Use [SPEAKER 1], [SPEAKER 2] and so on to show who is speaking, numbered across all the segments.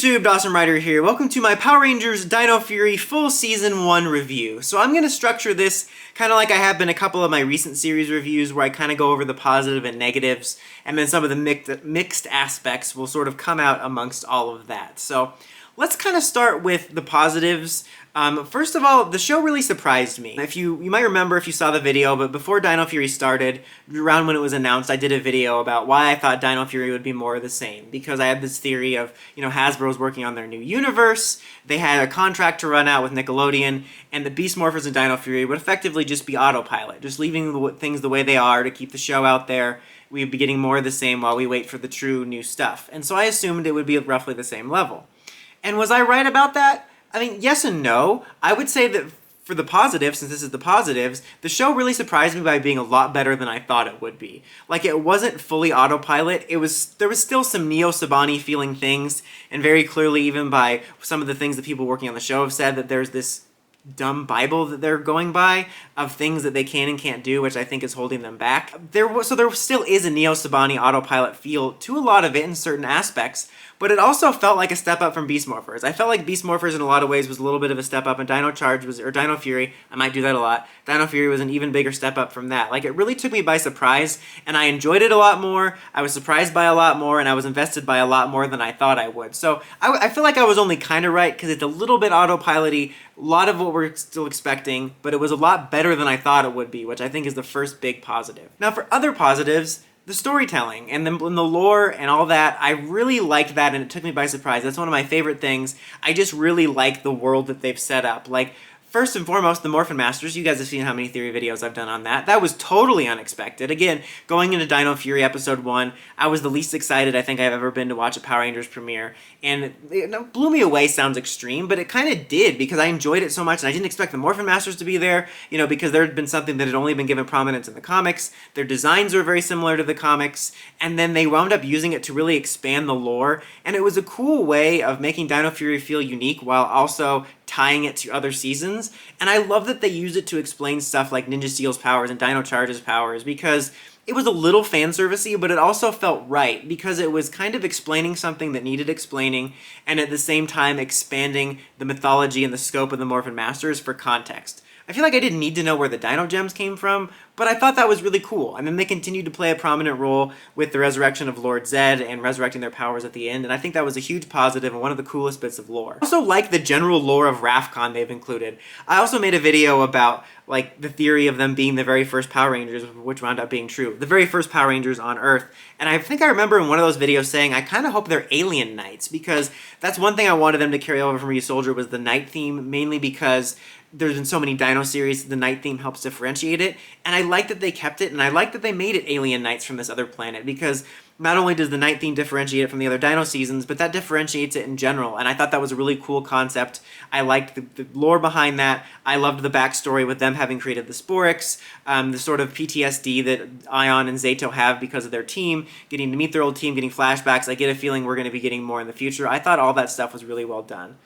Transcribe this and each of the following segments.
[SPEAKER 1] YouTube, Dawson Ryder here. Welcome to my Power Rangers Dino Fury full Season 1 review. So I'm going to structure this kind of like I have been a couple of my recent series reviews where I kind of go over the positive and negatives, and then some of the mixed aspects will sort of come out amongst all of that. So let's kind of start with the positives. First of all, the show really surprised me. You might remember if you saw the video, but before Dino Fury started, around when it was announced, I did a video about why I thought Dino Fury would be more of the same. Because I had this theory of, Hasbro's working on their new universe, they had a contract to run out with Nickelodeon, and the Beast Morphers and Dino Fury would effectively just be autopilot, just leaving things the way they are to keep the show out there. We'd be getting more of the same while we wait for the true new stuff. And so I assumed it would be at roughly the same level. And was I right about that? I mean, yes and no. I would say that for the positives, since this is the positives, the show really surprised me by being a lot better than I thought it would be. Like, it wasn't fully autopilot. There was still some Neo-Saban feeling things, and very clearly, even by some of the things that people working on the show have said, that there's this dumb Bible that they're going by of things that they can and can't do, which I think is holding them back. So there still is a Neo-Sabani autopilot feel to a lot of it in certain aspects, but it also felt like a step up from Beast Morphers. I felt like Beast Morphers in a lot of ways was a little bit of a step up, and Dino Fury, I might do that a lot, Dino Fury was an even bigger step up from that. Like, it really took me by surprise, and I enjoyed it a lot more, I was surprised by a lot more, and I was invested by a lot more than I thought I would. So I feel like I was only kind of right, because it's a little bit autopilot-y, a lot of what we're still expecting, but it was a lot better than I thought it would be, which I think is the first big positive. Now, for other positives, the storytelling and the lore and all that, I really liked that, and it took me by surprise. That's one of my favorite things. I just really like the world that they've set up. Like, first and foremost, the Morphin Masters. You guys have seen how many theory videos I've done on that. That was totally unexpected. Again, going into Dino Fury Episode 1, I was the least excited I think I've ever been to watch a Power Rangers premiere. And it blew me away sounds extreme, but it kind of did, because I enjoyed it so much, and I didn't expect the Morphin Masters to be there, because there had been something that had only been given prominence in the comics. Their designs were very similar to the comics, and then they wound up using it to really expand the lore, and it was a cool way of making Dino Fury feel unique while also tying it to other seasons. And I love that they used it to explain stuff like Ninja Steel's powers and Dino Charge's powers, because it was a little fan servicey, but it also felt right, because it was kind of explaining something that needed explaining, and at the same time expanding the mythology and the scope of the Morphin Masters for context. I feel like I didn't need to know where the Dino Gems came from, but I thought that was really cool. And then they continued to play a prominent role with the resurrection of Lord Zed and resurrecting their powers at the end, and I think that was a huge positive and one of the coolest bits of lore. I also like the general lore of Rafkon they've included. I also made a video about, like, the theory of them being the very first Power Rangers, which wound up being true. The very first Power Rangers on Earth. And I think I remember in one of those videos saying, I kind of hope they're alien knights, because that's one thing I wanted them to carry over from Ryusoulger was the night theme, mainly because there's been so many Dino series, the night theme helps differentiate it, and I like that they kept it, and I like that they made it alien knights from this other planet, because not only does the night theme differentiate it from the other Dino seasons, but that differentiates it in general, and I thought that was a really cool concept. I liked the lore behind that. I loved the backstory with them having created the Sporix, the sort of PTSD that Ion and Zato have because of their team, getting to meet their old team, getting flashbacks. I get a feeling we're going to be getting more in the future. I thought all that stuff was really well done.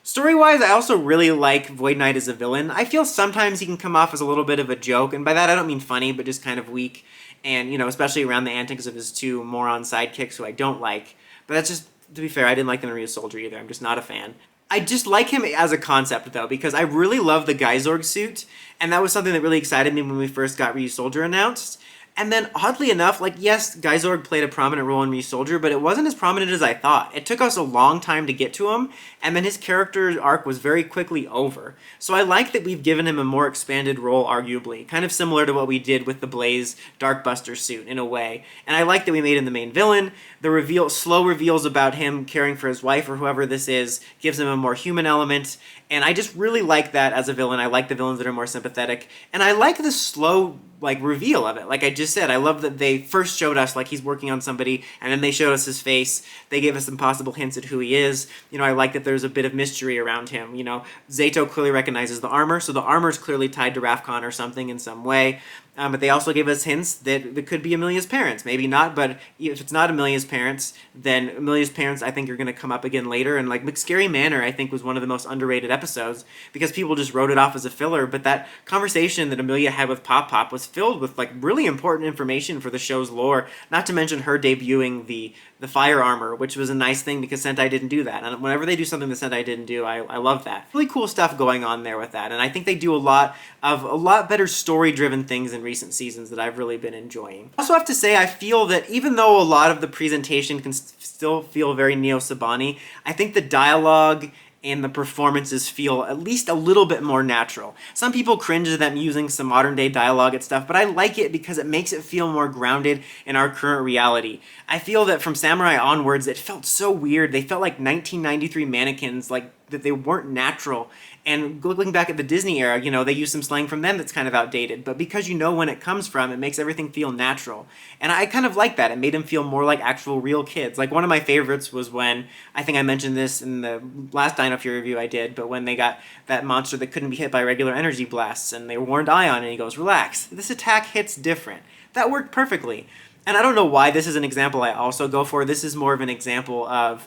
[SPEAKER 1] Story-wise, I also really like Void Knight as a villain. I feel sometimes he can come off as a little bit of a joke, and by that I don't mean funny, but just kind of weak, and, especially around the antics of his two moron sidekicks who I don't like. But that's just, to be fair, I didn't like them in Ryusoulger either. I'm just not a fan. I just like him as a concept, though, because I really love the Geysorg suit, and that was something that really excited me when we first got Ryusoulger announced. And then, oddly enough, like, yes, Geysorg played a prominent role in Ryusoulger, but it wasn't as prominent as I thought. It took us a long time to get to him, and then his character arc was very quickly over. So I like that we've given him a more expanded role, arguably, kind of similar to what we did with the Blaze Darkbuster suit, in a way. And I like that we made him the main villain. The slow reveals about him caring for his wife, or whoever this is, gives him a more human element, and I just really like that as a villain. I like the villains that are more sympathetic, and I like the slow, reveal of it. Like I just said, I love that they first showed us, he's working on somebody, and then they showed us his face. They gave us some possible hints at who he is. I like that there's a bit of mystery around him. Zato clearly recognizes the armor, so the armor's clearly tied to Rafkon or something in some way. But they also gave us hints that it could be Amelia's parents. Maybe not, but if it's not Amelia's parents, then Amelia's parents, I think, are going to come up again later. And, McScary Manor, I think, was one of the most underrated episodes because people just wrote it off as a filler. But that conversation that Amelia had with Pop Pop was filled with, really important information for the show's lore, not to mention her debuting the the fire armor, which was a nice thing because Sentai didn't do that. And whenever they do something that Sentai didn't do, I love that. Really cool stuff going on there with that. And I think they do a lot better story-driven things in recent seasons that I've really been enjoying. I also have to say, I feel that even though a lot of the presentation can still feel very Neo-Saban-y, I think the dialogue and the performances feel at least a little bit more natural. Some people cringe at them using some modern day dialogue and stuff, but I like it because it makes it feel more grounded in our current reality. I feel that from Samurai onwards, it felt so weird. They felt like 1993 mannequins, like that they weren't natural. And looking back at the Disney era, you know, they use some slang from them that's kind of outdated, but because you know when it comes from, it makes everything feel natural. And I kind of like that. It made them feel more like actual real kids. Like one of my favorites was when, I think I mentioned this in the last Dino Fury review I did, but when they got that monster that couldn't be hit by regular energy blasts and they warned Ion and he goes, "Relax, this attack hits different." That worked perfectly. And I don't know why this is an example I also go for. This is more of an example of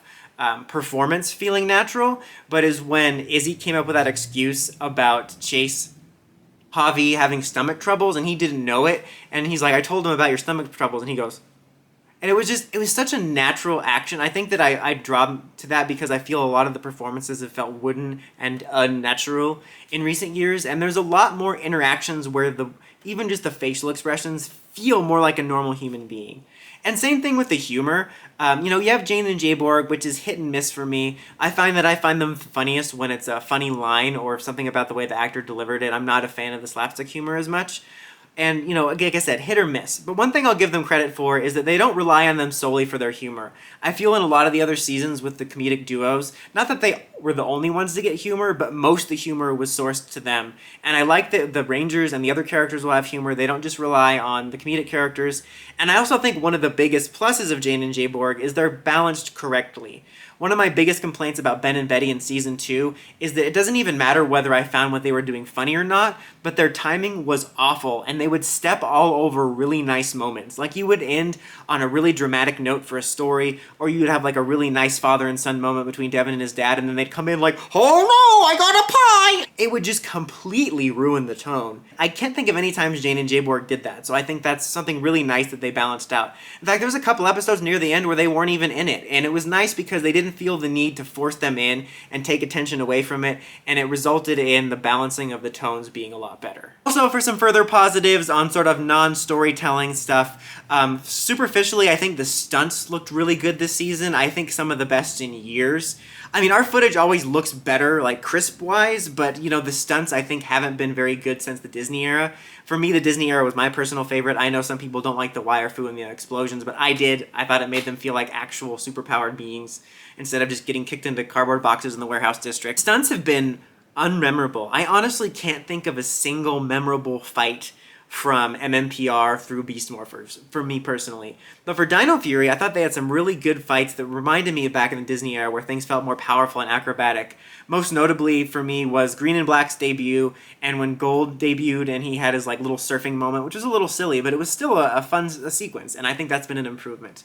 [SPEAKER 1] performance feeling natural, but is when Izzy came up with that excuse about Chase Javi having stomach troubles and he didn't know it, and he's like, "I told him about your stomach troubles," and he goes, and it was such a natural action. I think that I draw to that because I feel a lot of the performances have felt wooden and unnatural in recent years, and there's a lot more interactions where even just the facial expressions feel more like a normal human being. And same thing with the humor. You know, you have Jane and Jayborg, which is hit and miss for me. I find them funniest when it's a funny line or something about the way the actor delivered it. I'm not a fan of the slapstick humor as much. And, you know, like I said, hit or miss. But one thing I'll give them credit for is that they don't rely on them solely for their humor. I feel in a lot of the other seasons with the comedic duos, not that they were the only ones to get humor, but most of the humor was sourced to them. And I like that the Rangers and the other characters will have humor. They don't just rely on the comedic characters. And I also think one of the biggest pluses of Jane and Jayborg is they're balanced correctly. One of my biggest complaints about Ben and Betty in Season 2 is that it doesn't even matter whether I found what they were doing funny or not, but their timing was awful, and they would step all over really nice moments. Like you would end on a really dramatic note for a story, or you would have like a really nice father and son moment between Devin and his dad, and then they'd come in like, "Oh no, I got a pie!" It would just completely ruin the tone. I can't think of any times Jane and Jayborg did that, so I think that's something really nice that they balanced out. In fact, there was a couple episodes near the end where they weren't even in it, and it was nice because they didn't feel the need to force them in and take attention away from it, and it resulted in the balancing of the tones being a lot better. Also, for some further positives on sort of non-storytelling stuff, superficially, I think the stunts looked really good this season. I think some of the best in years. I mean, our footage always looks better, like crisp-wise, but, you know, the stunts, I think, haven't been very good since the Disney era. For me, the Disney era was my personal favorite. I know some people don't like the wire fu and the explosions, but I did. I thought it made them feel like actual superpowered beings instead of just getting kicked into cardboard boxes in the warehouse district. Stunts have been unmemorable. I honestly can't think of a single memorable fight from MMPR through Beast Morphers, for me personally. But for Dino Fury, I thought they had some really good fights that reminded me of back in the Disney era where things felt more powerful and acrobatic. Most notably for me was Green and Black's debut, and when Gold debuted and he had his like little surfing moment, which was a little silly, but it was still a fun sequence, and I think that's been an improvement.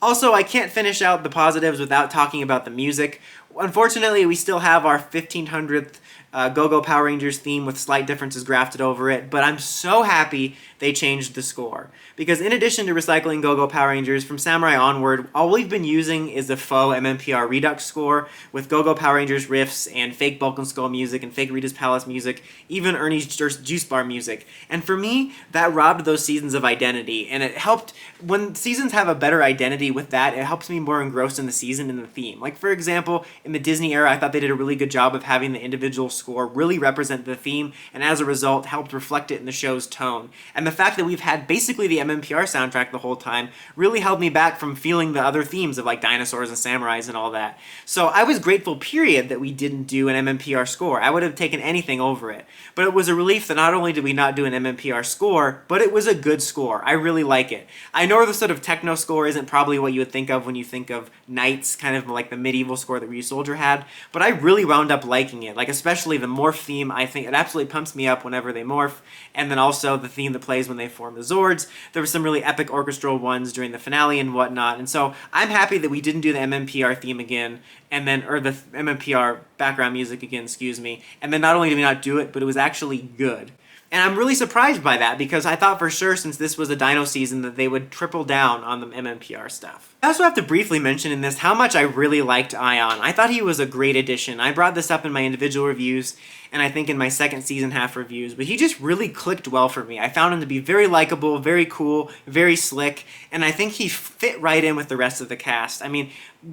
[SPEAKER 1] Also, I can't finish out the positives without talking about the music. Unfortunately, we still have our 1500th Go-Go Power Rangers theme with slight differences grafted over it, but I'm so happy they changed the score. Because in addition to recycling Go-Go Power Rangers, from Samurai onward, all we've been using is the faux MMPR Redux score with Go-Go Power Rangers riffs and fake Bulk and Skull music and fake Rita's Palace music, even Ernie's Juice Bar music. And for me, that robbed those seasons of identity, and it helped, when seasons have a better identity with that, it helps me more engrossed in the season and the theme. Like, for example, in the Disney era, I thought they did a really good job of having the individual score really represent the theme, and as a result, helped reflect it in the show's tone. And the fact that we've had basically the MMPR soundtrack the whole time really held me back from feeling the other themes of like dinosaurs and samurais and all that. So I was grateful, period, that we didn't do an MMPR score. I would have taken anything over it. But it was a relief that not only did we not do an MMPR score, but it was a good score. I really like it. I know the sort of techno score isn't probably what you would think of when you think of Knights, kind of like the medieval score that Ryusoldier had, but I really wound up liking it. Like, especially the morph theme, I think it absolutely pumps me up whenever they morph, and then also the theme that plays when they form the Zords. There were some really epic orchestral ones during the finale and whatnot, and so I'm happy that we didn't do the MMPR theme again, and then, or the MMPR background music again, excuse me, and then not only did we not do it, but it was actually good. And I'm really surprised by that because I thought for sure since this was a Dino season that they would triple down on the MMPR stuff. I also have to briefly mention in this how much I really liked Ion. I thought he was a great addition. I brought this up in my individual reviews and I think in my second season half reviews, but he just really clicked well for me. I found him to be very likable, very cool, very slick, and I think he fit right in with the rest of the cast. I mean,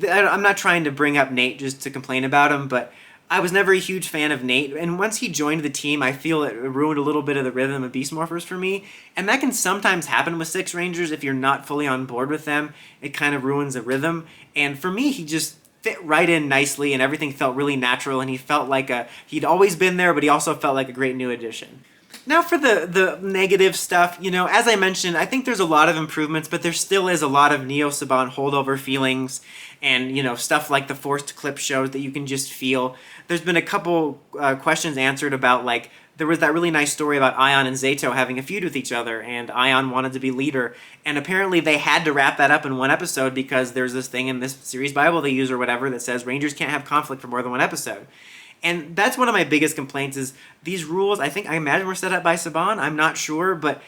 [SPEAKER 1] I'm not trying to bring up Nate just to complain about him, but I was never a huge fan of Nate, and once he joined the team, I feel it ruined a little bit of the rhythm of Beast Morphers for me, and that can sometimes happen with Six Rangers if you're not fully on board with them. It kind of ruins the rhythm, and for me, he just fit right in nicely, and everything felt really natural, and he felt like he'd always been there, but he also felt like a great new addition. Now for the negative stuff, you know, as I mentioned, I think there's a lot of improvements, but there still is a lot of Neo Saban holdover feelings and, you know, stuff like the forced clip shows that you can just feel. There's been a couple questions answered about, like, there was that really nice story about Ion and Zato having a feud with each other, and Ion wanted to be leader, and apparently they had to wrap that up in one episode because there's this thing in this series Bible they use or whatever that says Rangers can't have conflict for more than one episode. And that's one of my biggest complaints is these rules, I imagine were set up by Saban, I'm not sure, but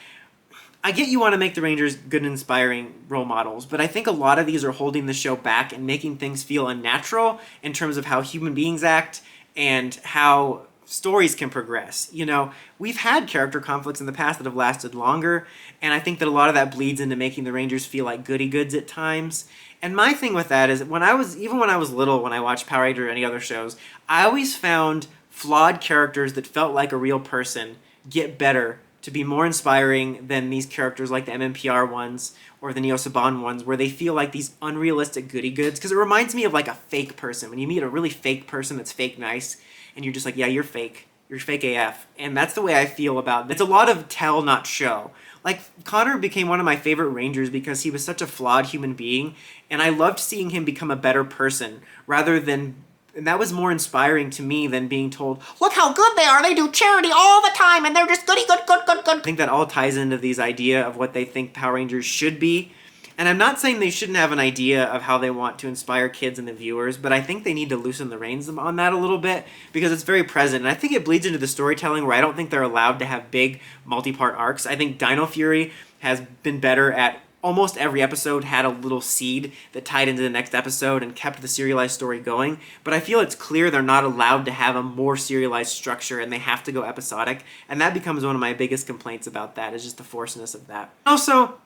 [SPEAKER 1] I get you want to make the Rangers good and inspiring role models, but I think a lot of these are holding the show back and making things feel unnatural in terms of how human beings act and how stories can progress. You know, we've had character conflicts in the past that have lasted longer, and I think that a lot of that bleeds into making the Rangers feel like goody goods at times. And my thing with that is when I was little, when I watched Power Rangers or any other shows, I always found flawed characters that felt like a real person get better to be more inspiring than these characters like the MMPR ones or the Neo Saban ones where they feel like these unrealistic goody goods. Because it reminds me of like a fake person. When you meet a really fake person that's fake nice and you're just like, yeah, you're fake. You're fake AF. And that's the way I feel about it. It's a lot of tell, not show. Like, Connor became one of my favorite Rangers because he was such a flawed human being, and I loved seeing him become a better person, and that was more inspiring to me than being told, look how good they are, they do charity all the time, and they're just goody good. I think that all ties into these idea of what they think Power Rangers should be. And I'm not saying they shouldn't have an idea of how they want to inspire kids and the viewers, but I think they need to loosen the reins on that a little bit because it's very present. And I think it bleeds into the storytelling where I don't think they're allowed to have big multi-part arcs. I think Dino Fury has been better at almost every episode had a little seed that tied into the next episode and kept the serialized story going. But I feel it's clear they're not allowed to have a more serialized structure and they have to go episodic. And that becomes one of my biggest complaints about that is just the forcedness of that. Also,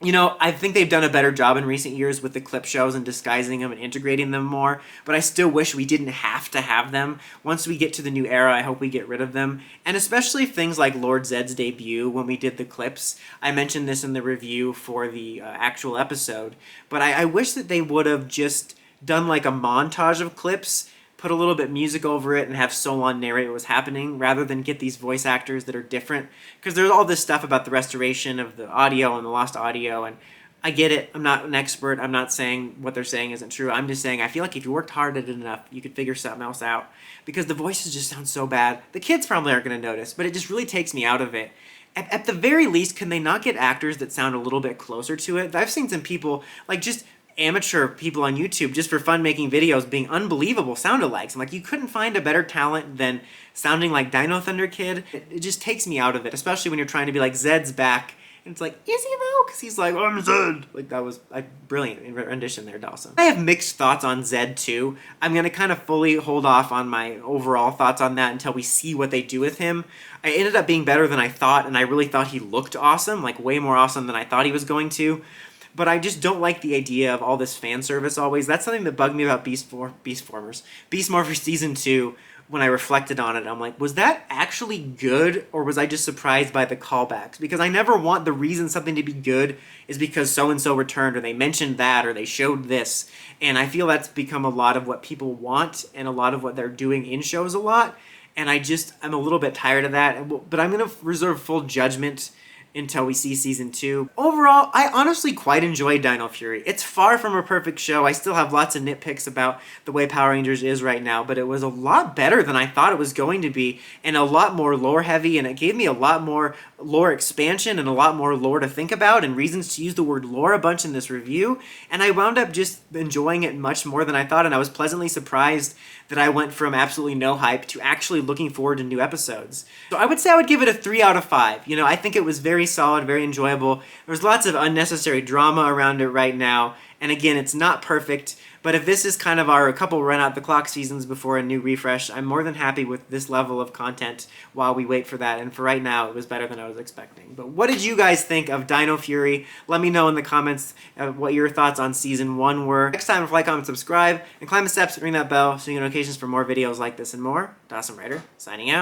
[SPEAKER 1] you know, I think they've done a better job in recent years with the clip shows and disguising them and integrating them more, but I still wish we didn't have to have them. Once we get to the new era, I hope we get rid of them. And especially things like Lord Zed's debut when we did the clips. I mentioned this in the review for the actual episode, but I wish that they would have just done like a montage of clips, put a little bit music over it and have Solon narrate what was happening rather than get these voice actors that are different. Because there's all this stuff about the restoration of the audio and the lost audio, and I get it. I'm not an expert. I'm not saying what they're saying isn't true. I'm just saying I feel like if you worked hard at it enough, you could figure something else out. Because the voices just sound so bad. The kids probably aren't going to notice, but it just really takes me out of it. At the very least, can they not get actors that sound a little bit closer to it? I've seen some people, like just amateur people on YouTube just for fun making videos being unbelievable sound-alikes. I'm like, you couldn't find a better talent than sounding like Dino Thunder Kid. It just takes me out of it, especially when you're trying to be like, Zed's back. And it's like, is he though? Because he's like, I'm Zed. Like, that was a brilliant rendition there, Dawson. I have mixed thoughts on Zed too. I'm going to kind of fully hold off on my overall thoughts on that until we see what they do with him. I ended up being better than I thought, and I really thought he looked awesome, like way more awesome than I thought he was going to. But I just don't like the idea of all this fan service always. That's something that bugged me about Beast Morphers Season 2 when I reflected on it. I'm like, was that actually good, or was I just surprised by the callbacks? Because I never want the reason something to be good is because so-and-so returned, or they mentioned that, or they showed this. And I feel that's become a lot of what people want and a lot of what they're doing in shows a lot. And I'm a little bit tired of that. But I'm going to reserve full judgment until we see season 2. Overall, I honestly quite enjoyed Dino Fury. It's far from a perfect show. I still have lots of nitpicks about the way Power Rangers is right now, but it was a lot better than I thought it was going to be, and a lot more lore heavy, and it gave me a lot more lore expansion and a lot more lore to think about and reasons to use the word lore a bunch in this review, and I wound up just enjoying it much more than I thought, and I was pleasantly surprised that I went from absolutely no hype to actually looking forward to new episodes. So I would say I would give it a 3 out of 5. You know, I think it was very solid, very enjoyable. There's lots of unnecessary drama around it right now, and again, it's not perfect, but if this is kind of our couple run out the clock seasons before a new refresh, I'm more than happy with this level of content while we wait for that, and for right now, it was better than I was expecting. But what did you guys think of Dino Fury? Let me know in the comments what your thoughts on Season 1 were. Next time, like, comment, subscribe, and climb the steps, ring that bell so you get notifications for more videos like this and more. Dawson Ryder, signing out.